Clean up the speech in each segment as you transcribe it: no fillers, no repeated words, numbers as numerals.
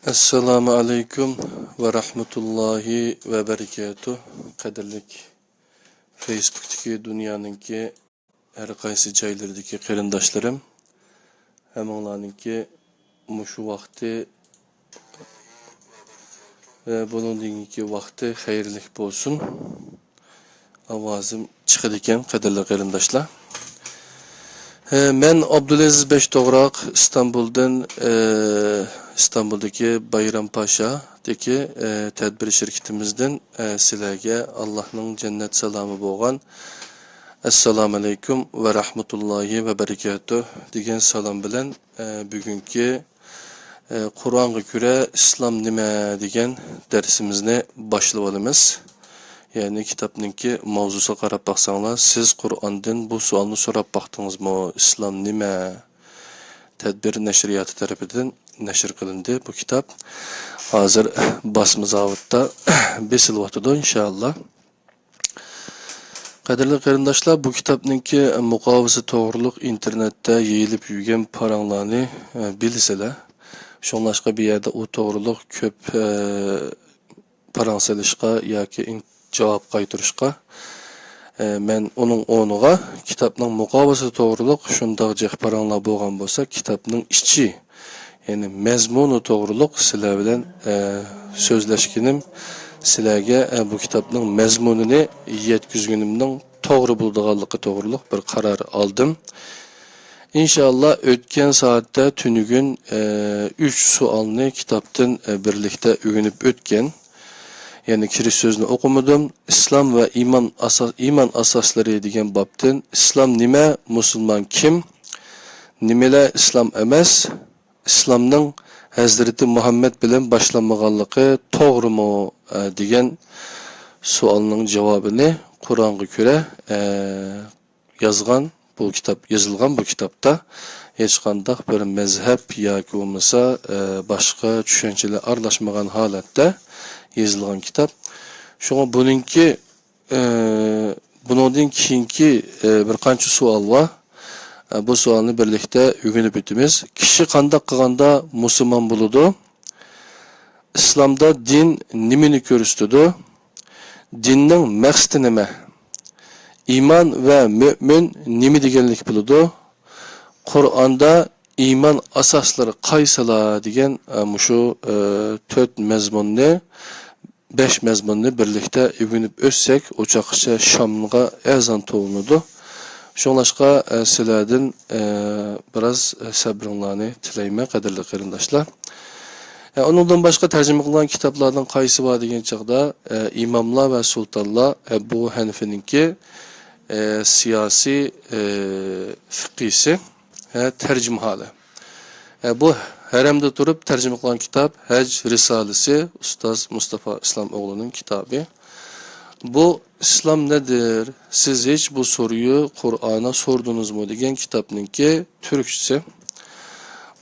Assalamu alaikum ve rahmetullahi ve berekatuh. Kadirlik Facebook'taki dünyanınki her kaysi caylardaki kırındaşlarım. Hem onlarınki muşu vakti ve bunun dinki vakti hayırlık olsun. Avazım çıkıdiken kadirli kırındaşlar. Ben Abdülaziz Beştoğrak İstanbul'daki Bayrampaşa'daki tedbir şirketimizden sizlerge Allah'ın cennet selamı boğan Esselamu Aleyküm ve Rahmetullahi ve Berekatuh degan salam bilen bugünkü Kur'an'a göre İslam nime degan dersimizni başlayalımız. Yani kitapninki mavzusa qarab baxsanglar, siz Kur'an'dan bu sualni so'rab baxdingizmi? İslam nima? Tedbir neşriyatı tarafidan neşr qilindi bu kitap. Hozir basma zavodda besilyapti inşallah. Qadrli qarindoshlar, bu kitapninki muqovasi to'g'riliq internetda yeyilib yurgan paranglarni bilsizlar. Shunlashqa bir yerda u to'g'riliq ko'p parang solishqa yoki cevap qaytarışqa men onun o'rniga kitapning muqovasi to'g'riliq shundoq jahparanglar bo'lgan bo'lsa, kitapning ichi, ya'ni mazmuni to'g'riliq sizlar bilan so'zlashganim, sizlarga bu kitapning mazmunini yetkazganimning to'g'ri bo'lganligi to'g'riliq bir qaror oldim. İnşallah o'tgan soatda tunugun 3 savolni kitapdan birlikda o'rganib o'tgan. Yani kiriş sözünü okumadım. İslam ve iman asasları degan babdan İslam nime, Müslüman kim? Nimeler İslam emas? İslamның Hazreti Muhammed bilen başlanmaganlığı doğru mu degan sualның cevabını Kur'an'a göre yazılgan bu kitapta hech qanday bir mezhep yoki bo'lmasa boshqa tushunchalar aralashmagan holatda yazılgan kitap. Şuna bundan keyinki bir qancha savol var. Bu savolni birlikda o'rganib o'tamiz. Kishi qanday qilganda musulmon bo'ladi? İslamda din nimani ko'rsatadi? Dinning maqsadi nima? İman ve mümin nima deganlik bo'ladi? Qur'onda iman asoslari qaysilar degan shu 4 mazmunni 5 mazmunni birlikda o'rganib o'tsak, o'chaqcha Şamga ezan to'g'iladi. Shunlashqa sizlardan biraz sabringlarni tilayman, qadrli qarindoshlar. Onundan başqa tarjima qilingan kitaplardan qaysi bor degan chaqda imomlar va sultonlar bu Hanifininki siyasi fiqhisi tercüme hali. Bu haremde durup tercüme kılan kitap Hac Risalesi Ustaz Mustafa İslamoğlu'nun kitabı. Bu İslam nedir? Siz hiç bu soruyu Kur'an'a sordunuz mu degan kitapninki Türkçesi.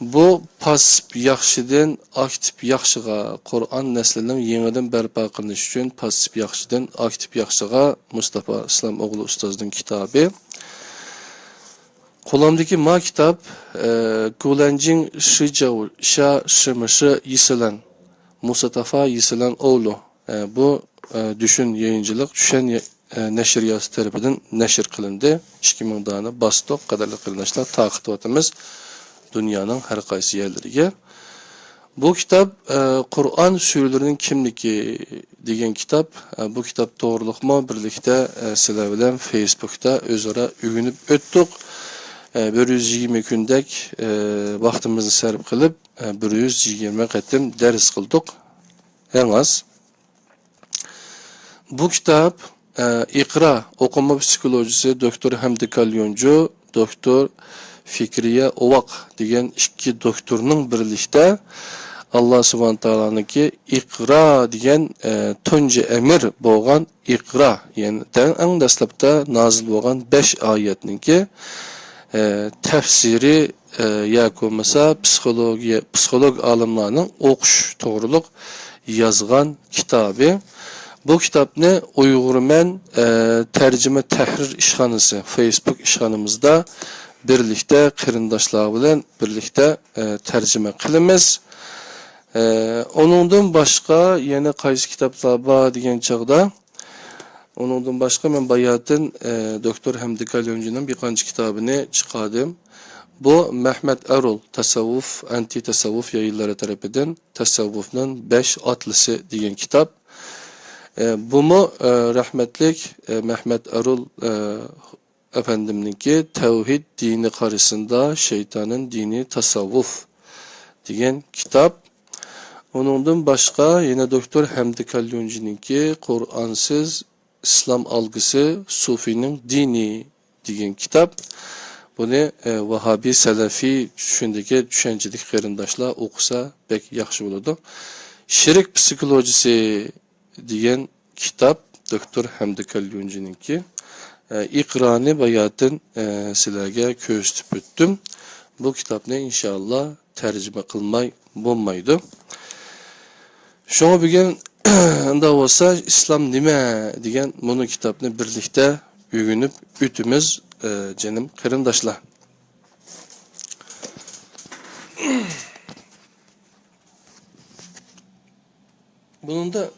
Bu pasip yaxşıdan aktif yaxşıga Kur'an neslinin yeniden berpa qilinish uchun pasip yaxşıdan aktif yaxşıga Mustafa İslamoğlu Ustaz'ın kitabı. Qo'limdagi ma kitap Gulenjin Şa Şımışı Yisilen Mustafa Yisilen oğlu. Bu düşün yayıncılık düşen neşriyatı tarafından neşr qilindi. 2000 dana bastık qadarli qarindoshlar taqib etamiz dünyanın her qaysi yerleriga. Bu kitap Kur'an surelerining kimligi degan kitap. Bu kitap to'g'riliqmi birlikda sizlar bilan Facebook'ta o'zaro o'rganib o'tdik. 120 kundek vaktimizni sarf qilib 120 qatim ders qildik. En az. Bu kitap İqra okuma psikolojisi Doktor Hamdi Kalyoncu, Doktor Fikriye Ovaq degan ikki doktorning birlikda Allah Subhanahu Taala'nınki İqra degan tunji emir bo'lgan İqra, yani eng dastlabda nozil bo'lgan 5 oyatninki tefsiri yoki bo'lmasa psixolog olimlarning o'qish to'g'riliq yozgan kitobi. Bu kitapni Uyg'urmen tercüme tahrir ishxonasi Facebook ishxonamizda birlikda qarindoshlar bilan birlikda tercüme qilamiz. Onundan başqa yana qaysi kitaplar bor degan chaqda, onundan başqa men bayatın Doktor Hamdi Kalyonjining bir qancha kitabını chiqardim. Bu Mehmet Erol Tasavvuf, Anti Tasavvuf yayınları tarafidan Tasavvufning 5 atlısı degan kitap. Bu mu rahmetlik Mehmet Erol efendimninki Tevhid dini qarşısında şeytanın dini tasavvuf degan kitap. Onundan başqa yine Doktor Hamdi Kalyonjininki Kur'ansız İslam algısı Sufi'nin dini degan kitap. Bunu Vahabi, Selefi düşündeki düşüncelik qarindoshlar o'qisa pek yaxshi bo'ladi. Şirk psikolojisi degan kitap Doktor Hamdi Kalyonjininki. İqrani bayatın sizlarga ko'rsatib o'tdim. Bu kitapni inşallah tercüme qilmay bo'lmaydi. Şoňa bugun unda bolsa İslam nima degan bunu kitapni birlikte öğünüp ütümüz canım qarindoshlar. Bunun da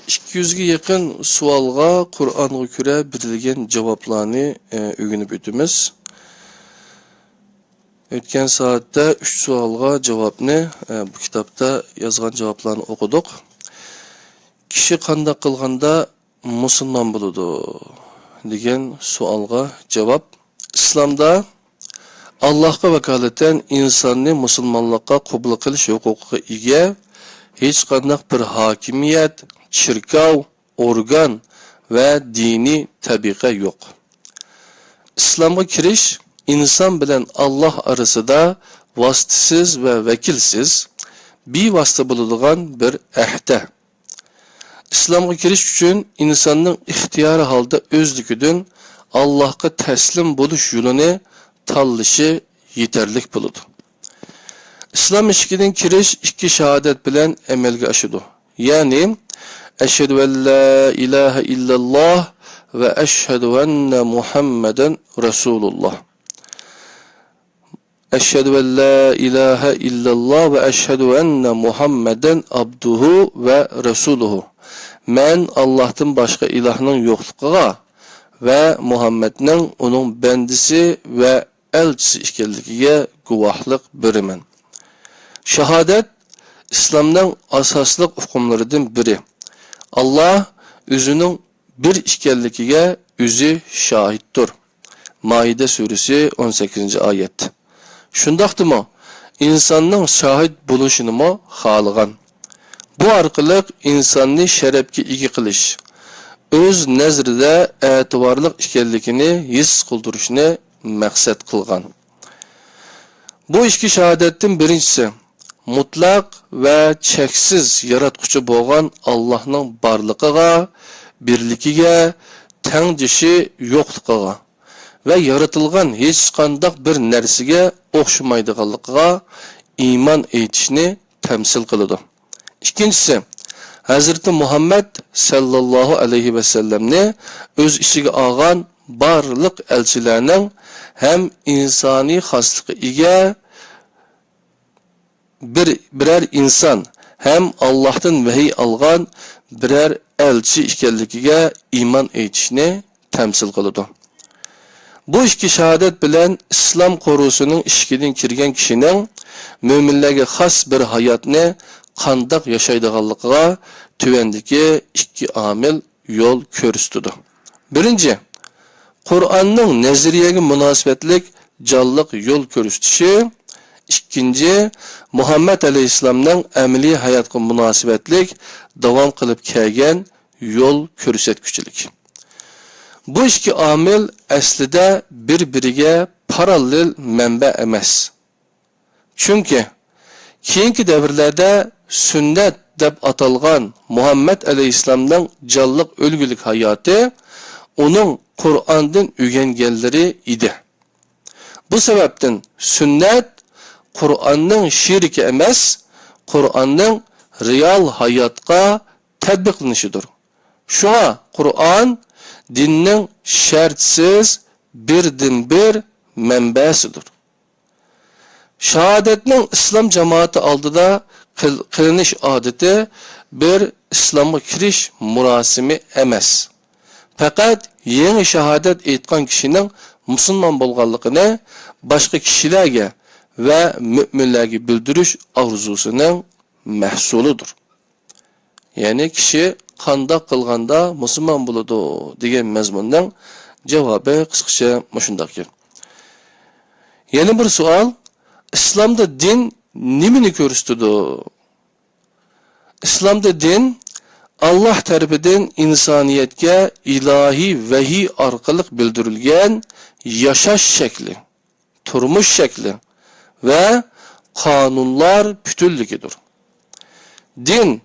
200'ge yakın sualga Kur'an'a göre berilgen cevaplarını öğünüp ütümüz. Ötken saatte 3 sualga cevapını bu kitapta yazgan cevaplarını okuduk. Kişi qandaq qılganda musulmon bo'ladi degan sualga cevap. İslamda Allah'a vakaleten insanni musulmonlikqa qabul qilish huquqiga ega hech qanday bir hakimiyet, çirkav, organ ve dini tabiqa yok. İslam'a kiriş insan bilen Allah arasında vasıtasız ve vekilsiz bir vasıta bulunduğun bir ehde. İslam'a kiriş üçün insanın ihtiyarı halda özlüküdün Allah'a teslim buluş yolunu tallışı yeterlik buludu. İslam işkinin kiriş iki şehadet bilen emelge aşıdı. Yani eşhedü en la ilahe illallah ve eşhedü enne Muhammeden Resulullah. Eşhedü en la ilahe illallah ve eşhedü enne Muhammeden abduhu ve resuluhu. Men Allah'tan başka ilahının yokluğa ve Muhammed'nin onun bendisi ve elçisi işkelliğine guvahlık birimen. Şehadet, İslam'dan asaslık hukumlarından biri. Allah özünün bir işkelliğine özü şahittir. Maide suresi 18. ayet. Şundaqdı mı? İnsanın şahit buluşunu mu xalıgan? Bu arqılıq insanni şərəfki igi qilish, öz nəzrida etibarlıq işkellikini his qıldırışını məqsəd qılğan. Bu iki şahadettin birincisi, mutlaq və çəksiz yaratqucu bolğan Allah'ın barlığına, birlikiga, təngjişi yoxluğuna və yaratılğan heç qandaq bir nərsige oxşumaydıqanlıqına iman etişini təmsil qılıdı. İkincisi, Hazreti Muhammed sallallahu aleyhi ve sellemni öz içige alğan barlıq elçilərinin hem insani xaslığı ega birer insan hem Allah'tan vahiy alğan birer elçi işkelligiga iman etişini temsil kılıdı. Bu iki şehadet bilen İslam korusunun işkidin kirgen kişinin müminlerge xas bir hayatını qandaq yaşaydıqanlıqqa tüvendiki iki amil yol körüstüdü. Birinci, Kur'an'ın neziriyege münasibetlik canlıq yol körüstüşü. İkinci, Muhammed Aleyhisselam'ın əmeli hayatqa münasibetlik davam qılıp kelgen yol körüsetkiçilik. Bu iki amil əslida bir-biriga paralel mənbə emas. Çünkü keyinki devirlerde sünnet deb atalgan Muhammed Aleyhisselam'dan canlıq ölgülük hayatı onun Kur'an'dan öğrengenleri idi. Bu sebepten sünnet Kur'an'ın şirki emas, Kur'an'ın real hayatqa tətbiqlanışıdır. Şuna Kur'an dinning şartsiz birden bir mənbəsidir. Şahadetning islom jamoati oldida qilinish odati bir islomga kirish murosimi emas. Faqat yangi shahodat aytgan kishining musulmon bo'lganligini boshqa kishilarga va mu'minlarga bildirish orzusining mahsulidir. Ya'ni kishi qandoq qilganda musulmon bo'ladi degan mazmunning javobi qisqacha shunday ekan. Yana bir savol, islomda din nimani ko'rsatadi? İslamda din Allah tarafidan insoniyatga ilohiy vahiy orqali bildirilgan yashash shakli, turmush shakli ve qonunlar bütünlüğüdür. Din,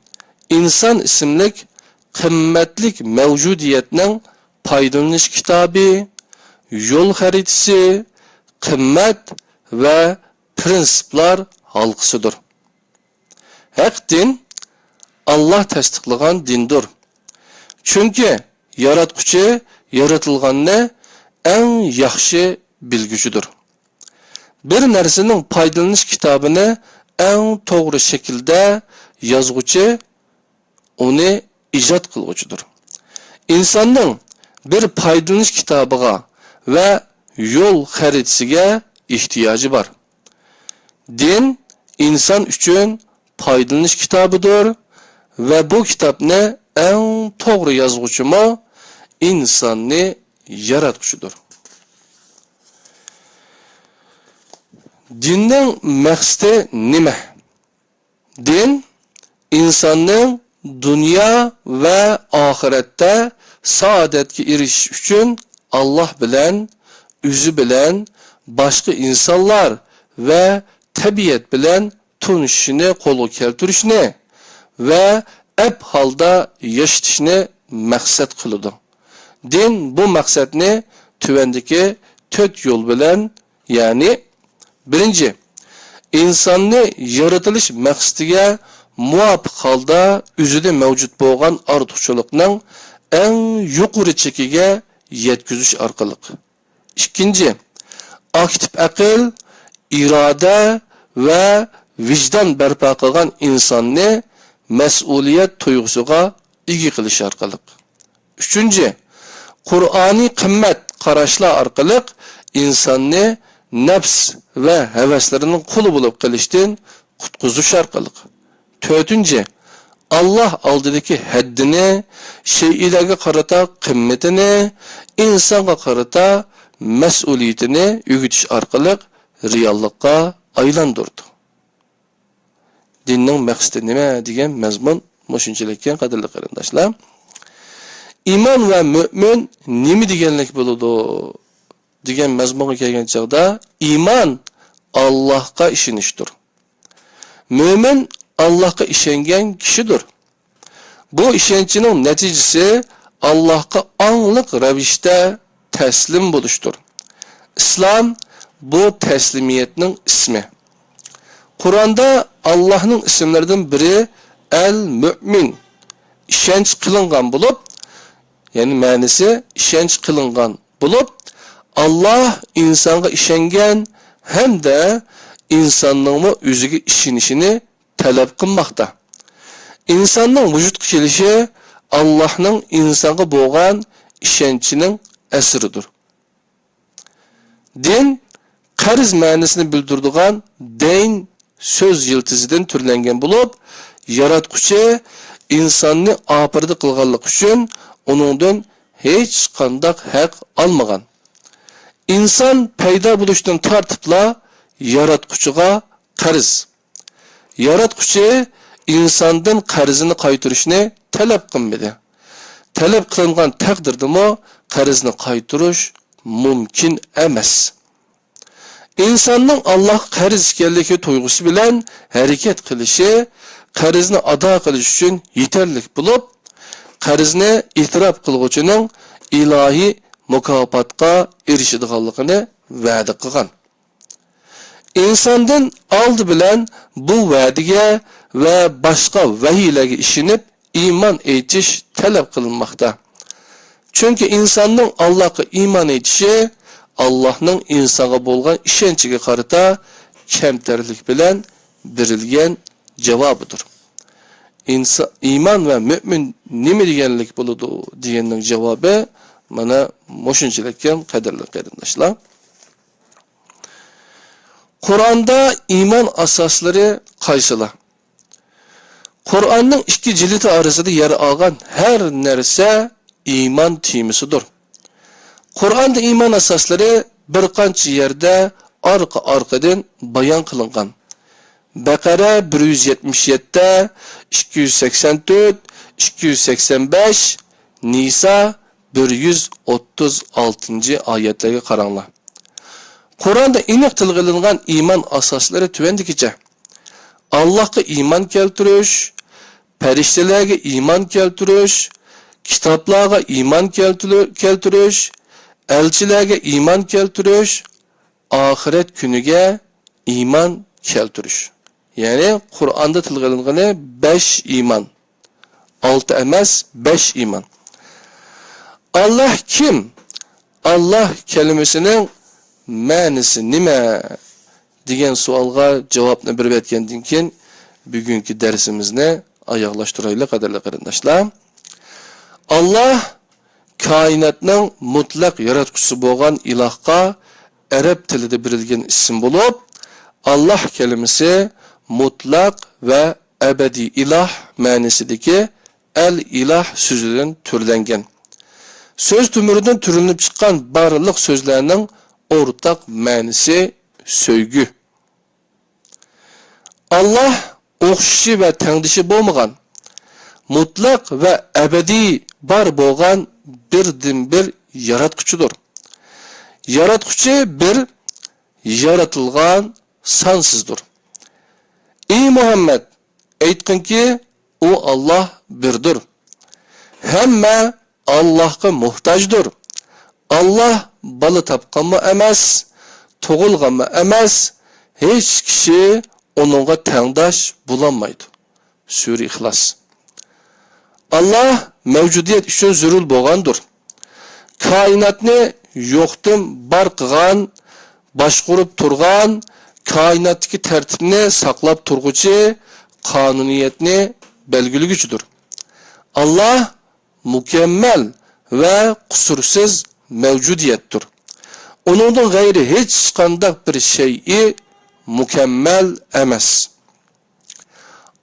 insan isimlik qimmatlik mevcudiyetinin paydalanish kitabı, yol haritasi, qimmat ve prensiplar halqısıdır. Haq din, Allah tasdiqlagan dindir. Çünkü yaratquchi yaratılganni en yaxshi bilgücüdür. Bir narsaning paydalanish kitabını en to'g'ri shaklda yozuvchi uni ijod qiluvchidir. İnsanning bir paydalanish kitobiga ve yol haritasiga ehtiyoji bor. Din inson uchun paydalanish kitobidir ve bu kitapni en to'g'ri yozuvchi insonni yaratquchidir. Dinning maqsadi nima? Din insonning dunyo va oxiratda saodatga erishish uchun Allah bilan, o'zi bilan, boshqa insonlar va tabiat bilan tunishishni qo'lga keltirishni ve hep halda yaşatishni maqsad qiladi. Din bu maqsadni tuvandagi 4 yo'l bilan, ya'ni birinchi, insonni yaratilish maqsadiga muvofiq holda o'zida mavjud bo'lgan ortiqchilikning eng yuqori chekiga yetkazish orqali. Ikkinchi, aktiv aql, iroda ve vijdon barpo qilgan insonni mas'uliyat tuyg'usiga ega qilish orqali. Üçüncü, Qur'oniy qimmat qarashlar orqali insonni nafs ve heveslerining quli bo'lib qilishdan qutqizish orqali. Dördüncü, Allah oldidagi haddini, shaylarga qarata qimmatini, insonga qarata mas'uliyatini o'rgatish orqali reallikka aylantirdi. Dinning maqsadi nima degan mazmun mushunchalikka qadrli qarindoshlar. İman ve mümin nima deganlik bo'ladi degan mazmunga kelgan chaqda, iman Allohga ishonishdir. Mümin Allohga ishongan kishidir. Bu ishonchining natijasi Allohga angliq ravishda taslim bo'lishdir. İslam bu teslimiyetning ismi. Kur'an'da Allah'ın isimlerinden biri El-Mü'min, işenç kılıngan bulup, yani manisi işenç kılıngan bulup, Allah insana işengen hem de insanlığımı özüge işinişini talep kılmakta. İnsanın vücut kelişi Allah'ın insana boğan işençinin esiridir. Din, qarz ma'nosini bildiradigan deyn söz yiltizidan türlengen bulup, yaratquchi insonni operdi qilganlik uchun uningdan hech qanday haq olmagan. İnsan paydo bo'lishdan tortibla yaratquchiga qarz. Yaratquchi insondan qarzini qaytarishni talab qilmadi. Talab qilingan taqdirdami qarzni qaytarish mumkin emas. İnsanın Allah qarz ekanligi tuyg'usi bilan harakat qilishi qarzni ado qilish uchun yetarli bo'lib, qarzni e'tirof qiluvchining ilohiy mukofotga erishadiganligini va'da qilgan. İnsandan oldi bilan bu va'diga va boshqa vahiylarga ishonib iymon etish talab qilinmoqda. Chunki insonning Allohga iymon etishi Allah'ın insana bolgan işençige qarata kemterlik bilen berilgen cevabıdır. İman ve mümin nime degenlik buludu diyenin cevabı mana moşunçilekken kaderli qarindoshlar. Kur'an'da iman asasları qaysylar? Kur'an'ın iki cilidi arasında yer algan her nerse iman temisidir. Kur'an'da iman asasları bir qancha yerde arka-arkadan bayan kılıngan. Bakara 177'de, 284, 285, Nisa 136. ayetlerge qaranglar. Kur'an'da iniq tilg'ilingan iman asasları tüvendikice. Allah'a iman keltirish, periştelerge iman keltirish, kitaplarga iman keltirish, elçilerge iman keltirish, ahiret günüge iman keltirish. Yani Kur'an'da tilg'ilinganı 5 iman. 6 emas, 5 iman. Allah kim? Allah kelimesinin ma'nisi nima degan savolga javobni berib aytgandan keyin bugungi darsimizni oyoqlashtiraylik qadrli qarindoshlar. Allah koinotning mutlaq yaratquchisi bo'lgan ilohga arab tilida berilgan ism bo'lib, Allah kelimesi mutlaq ve ebedi ilah ma'nisidagi el-ilah sözüden türlengen. Söz tümüründen türünüp çıkan barlıq sözlerinin ortak ma'nisi söygü. Allah o'xshishi ve tengdişi bo'lmagan, mutlaq ve ebedi bar bo'lgan birdan-bir yaratquchidir. Yaratquchi bir, yaratılgan sansızdır. Ey Muhammed, aytqin ki o Allah birdir. Hemme Allah'a muhtajdır. Allah balı tapqanma emas, toğulganma emas, hiç kişi onunla tengdaş bulanmaydı. Sure İhlas. Allah mevcudiyet üçün zürül boğandır. Kainatni yo'qdan bar qilgan, boshqurib turgan, kainatdagi tartibni saqlab turg'uchi, qonuniyatni belgilagüchidir. Allah mükemmel ve kusursiz mevcudiyettir. Onundan gayri hiç qandaq bir şeyi mükemmel emas.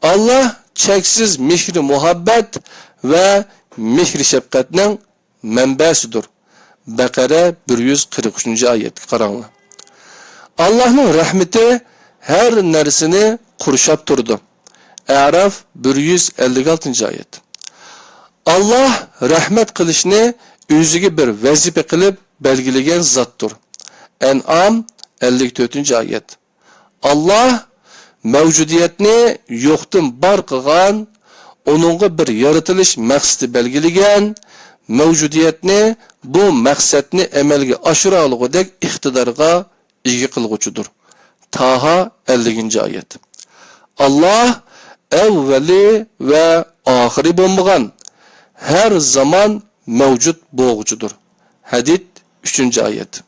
Allah cheksiz mehri muhabbet ve mehri şefqatning manbasidir. Bakara 143. ayet qaranglar. Allah'ın rahmeti her nersini qurshab turdi. A'raf 156. ayet. Allah rahmet qilishni o'ziga bir vazifa qilib belgilagan zotdir. En'am 54. ayet. Allah mevcudiyetni yo'qdan bar qilgan, onunga bir yaratilish maqsadi belgilagan, mevcudiyetni bu maqsadni amalga oshira olgudek iqtidorga ega qilg'uchidir. Taha 50. ayet. Allah evveli ve ahiri bo'lmagan, her zaman mevcut boğucudur. Hadid 3. ayet.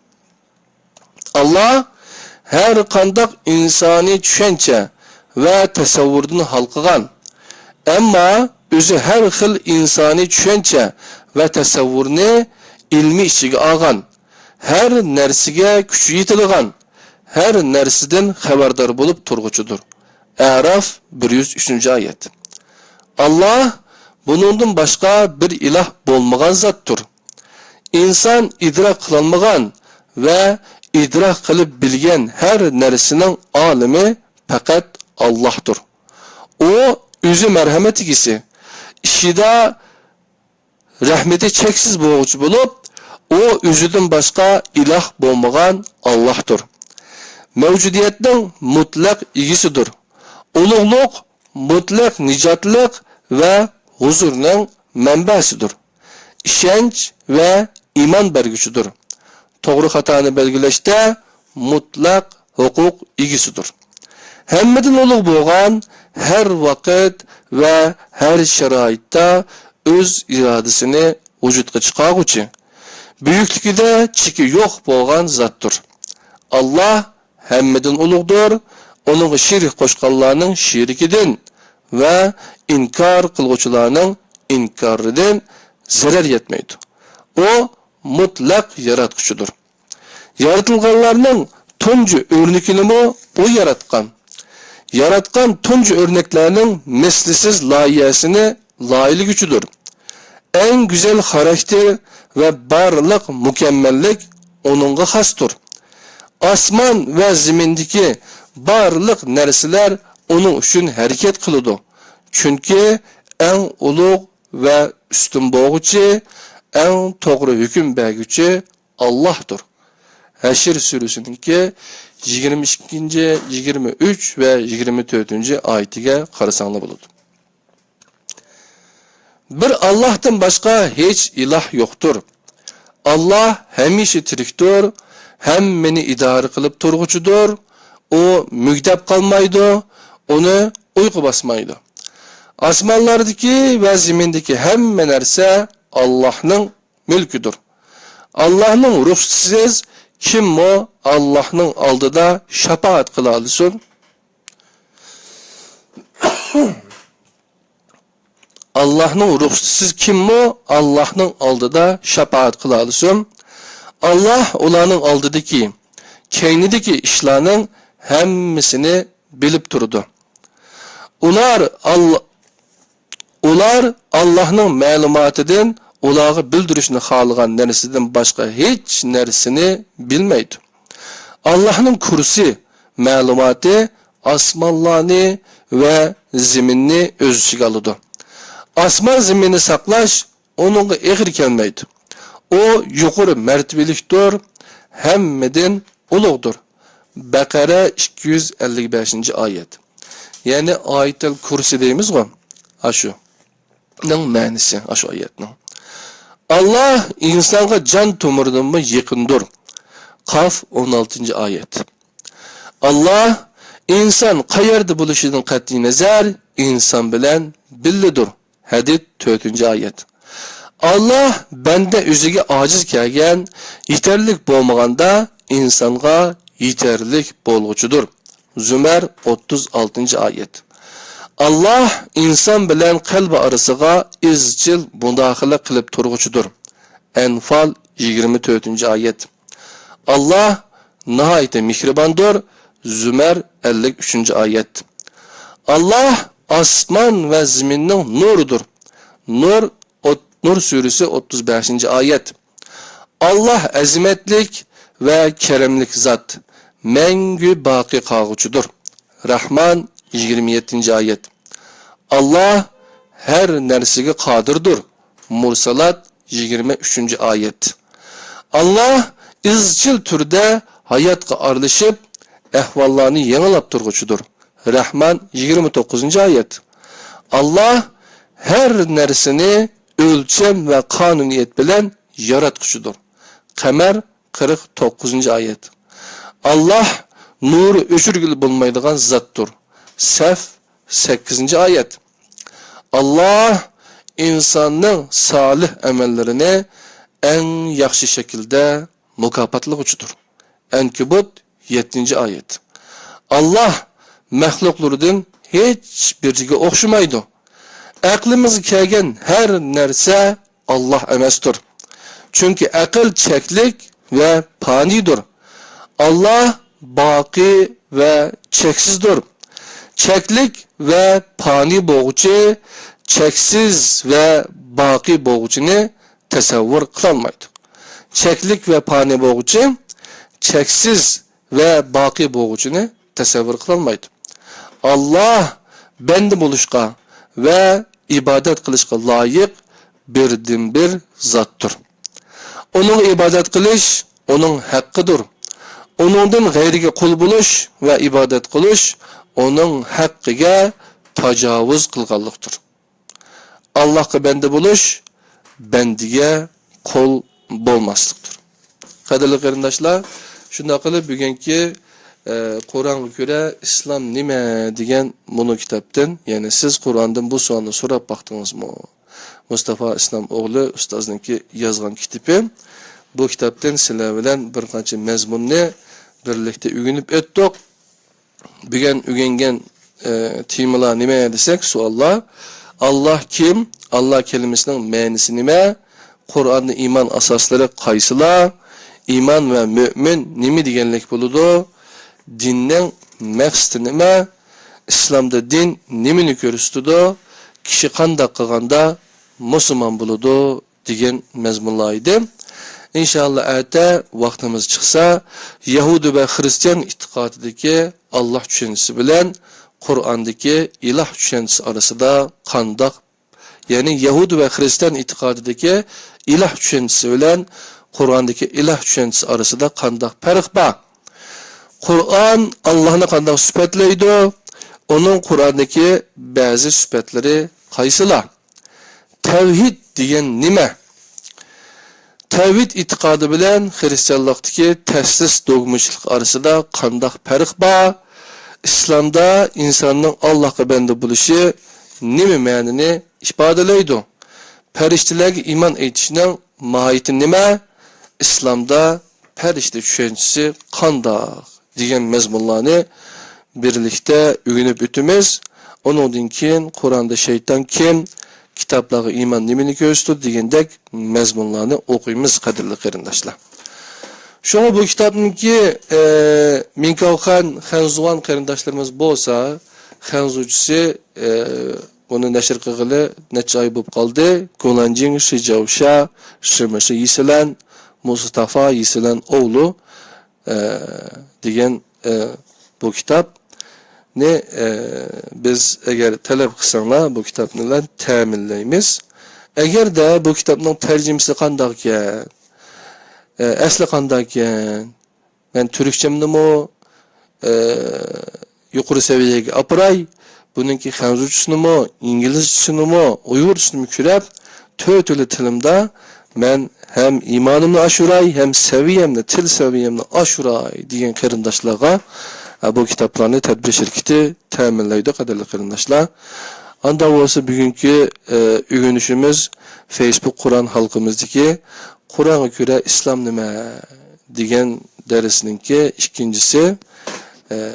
Allah her qandaq insani tushuncha ve tasavvurdan halqıgan, ama özü her xil insani tushuncha ve tasavvurni ilmi ichiga olgan, her narsaga kuchi yetilgan, her narsadan xabardor bo'lib turg'uchidir. A'raf 103. ayet. Allah bunundan başka bir ilah bolmagan zatdır. İnsan idrak kılanmagan ve idrak kılıp bilgen her neresinin alimi fakat Allah'tır. O özü merhamet igisi, işida rahmeti çeksiz boğucu bulup, o özüden başka ilah bolmagan Allah'tır. Mevcudiyetinin mutlak igisidir. Uluğluk, mutlak nicatlık ve huzurun manbasidir. İşenç ve iman bergüçüdür. Doğru hatanı belgileşte mutlak hukuk igisidir. Hemmedin uluq bo'lgan her vakit ve her şaraitta öz iradesini vücutga chiqarguvchi, büyüklükide çiki yo'q bo'lgan zatdır. Allah hemmedin uluqdir onun şirk qo'shganlarning shirikidan va inkor qilguvchilarning inkoridan zarar yetmaydi. O mutlaq yaratquchidir. Yaratılganlarning tunji o'rnikini o yaratgan. Yaratgan tunji o'rnaklarning mislisiz loyihasini loyiligüchidir. En güzel karakter ve barlık mükemmellik onunğa xasdır. Asman ve zimindeki barlık narsalar onun üçün hareket kılıdı. Çünkü en ulug ve üstün boğucu, en doğru hüküm bergücü Allah'tır. Həşr surəsininki 22, 23 ve 24. ayetiga qarasanlar bo'ladi. Bir Allah'tan başka hiç ilah yoktur. Allah hemişe tiriktir, hemmeni idare kılıp turgucudur. O mügdep kalmaydı, onu uyku basmaydı. Asmanlardaki ve zimindeki hemme nerse Allah'ın mülküdür. Allah'ın ruhsuz kim o Allah'ın aldıda şefaat kılalısın. Allah'ın ruhsuz kim o Allah'ın aldıda şefaat kılalısın. Allah onların aldıdaki keynideki işlerinin hemmisini bilip durdu. Ular Allah'ın malumatıdan ulağı bildirişini xalığan neresinden başka hiç neresini bilmeydi. Allah'ın kursi malumatı asmanlarını ve ziminni öz içine alıdı. Asman zimini saklaş onunla eğir gelmeydi. O yukarı mertebeliktir, hemmeden uluğdur. Bakara 255. ayet. Yani ayetel kursi deyimiz o. Aşu. Nın manisi aşu ayetinin. Allah insanga can tomurdan mı yakındır. Kaf 16. ayet. Allah insan qayerda buluşunun qat'i nazar insan bilen billidir. Hadid 4. ayet. Allah bende özüge aciz kelgen yeterlik bolmaganda insanga yeterlik bolgucudur. Zümer 36. ayet. Allah insan bilen kalbi arasıga izchil mudahale qilib turgucudur. Enfal 24. ayet. Allah nihayet mihribandır. Zümer 53. ayet. Allah asman ve ziminin nurudur. Nur suresi 35. ayet. Allah azimetlik ve keremlik zat. Mengü baki kalgucudur. Rahman 27. ayet. Allah her nersige kadirdir. Mursalat 23. ayet. Allah izchil türde hayatga aralashib ahvallarını yengilab turgucudur. Rahman 29. ayet. Allah her nersini ölçem ve kanuniyet bilen yaratqucudur. Kamer 49. ayet. Allah nuru öşürgül bulmaydigan zattur. Sef 8. ayet. Allah insanın salih emellerini en yaxshi şekilde mukopatlıgucudur. Enkibut 7. ayet. Allah məxluqlardan hiç biriga o'xshamaydi. Aqlimizga kelgan her narsa Allah emasdir. Çünkü akıl çeklik ve fanidir. Allah baki ve çeksizdir. Çeklik ve fani boğucu, çeksiz ve baki boğucunu tasavvur kılmaydı. Çeklik ve fani boğucu, çeksiz ve baki boğucunu tasavvur kılmaydı. Allah bende buluşqa ve ibadet kılışqa layık birden bir zattır. Onun ibadet kılış, onun hakkıdır. Onundan gayrige kul buluş ve ibadet kılış, onun hakkıga tacavuz kılganlıktır. Allah'a bende buluş, bendige kul bolmaslıktır. Kadirli qarindoshlar, shunday qilib bugungi Qur'onga ko'ra islom nima degan bunu kitobdan, ya'ni siz Qur'ondan bu savolni so'rab baqdingizmi? Mustafa Islom o'g'li ustozniki yozgan kitobi. Bu kitobdan sizlar bilan bir qancha mazmunni birlikda o'rganib o'tdik. Bugün ügengen temalar nime desek suallar. Allah kim? Allah kelimesinin ma'nisi nime? Kur'an'da iman asasları kaysılar? İman ve mümin nimi degenlik buludu? Dinning maqsadi nima? İslamda din nimini ko'rsatadi? Kishi qanday qilganda musulmon bo'ladi degan mazmunlar edi. İnşallah ata vaqtimiz chiqsa, Yahudi va Xristian e'tiqodidagi Alloh tushunchasi bilan Qur'ondagi iloh tushunchasi orasida qandoq, ya'ni Yahudi va Xristian e'tiqodidagi iloh tushunchasi bilan Qur'ondagi iloh tushunchasi orasida qandoq farq bor? Qur'on Allohni qandoq sifatlaydi? Onun Qur'ondagi ba'zi sifatlari qaysilar? Tevhid degan nima? Tevhid e'tiqodi bilan Xristianlikdagi taslis dogmachilik orasida qandoq farq bor? İslamda insonning Allohga banda bo'lishi nima ma'noni ifodalaydi? Farishtalarga iymon etishning mohiyati nima? İslamda farishta tushunchasi qandoq degan mazmunlarni birlikte öğrenip ötümüz. Onundan keyin Kur'an'da şeytan kim? Kitaplarga iman nimini gösterdi degandek mazmunlarni o'qiymiz qadrli qarindoshlar. Şuna bu kitapniki Minkavxan Xanzuan qarindoshlarimiz bo'lsa, Xanzuchisi bunu nashr qilg'ili necha oy bo'lib qoldi. Gulanjing Shijausha Shimashi Yisilan Mustafa Yisilan oğlu degan bu kitap ne biz eğer talep kılsanlar bu kitapla teminleyimiz. Eğer de bu kitabın tercümesi qandaqken, asli qandaqken, ben Türkçemni mo yuqori seviyege apray, bununki Xanzuchasini mo, İngilizcesini mo, Uyg'urchasini ko'rib, to'rt tilimda men hem imanımni aşuray, hem seviyemni, til seviyemni aşuray degan qarindoshlarga bu kitaplarni tadbir şirketi teminleydi qadrli qarindoshlar. Anda olsa bugünkü öğrenişimiz Facebook Kur'an halkımızdaki Kur'an'a göre İslam nima degan dersininki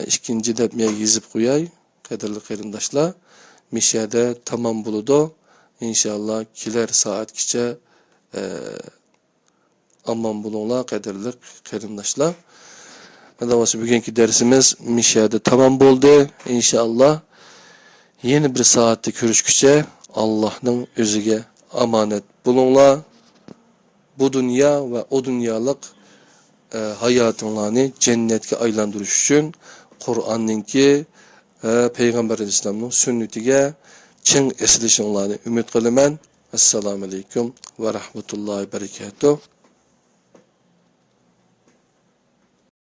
ikinci deb men yezib qo'yay qadrli qarindoshlar. Mishada tamam buludu. İnşallah kelar soatgacha aman bulunlar qadrli qarindoshlar. Adavası bugünkü dersimiz Mişya'da tamam oldu. İnşallah yeni bir saatte görüşküçe Allah'ın özüge amanet bulunla. Bu dünya ve o dünyalık hayatınlarını cennetke aylandırış için Kur'an'ınki Peygamber Aleyhisselam'ın sünnetige çın esilişinlerini ümit kılımen. Esselamu Aleyküm ve Rahmetullahi Berekatuhu.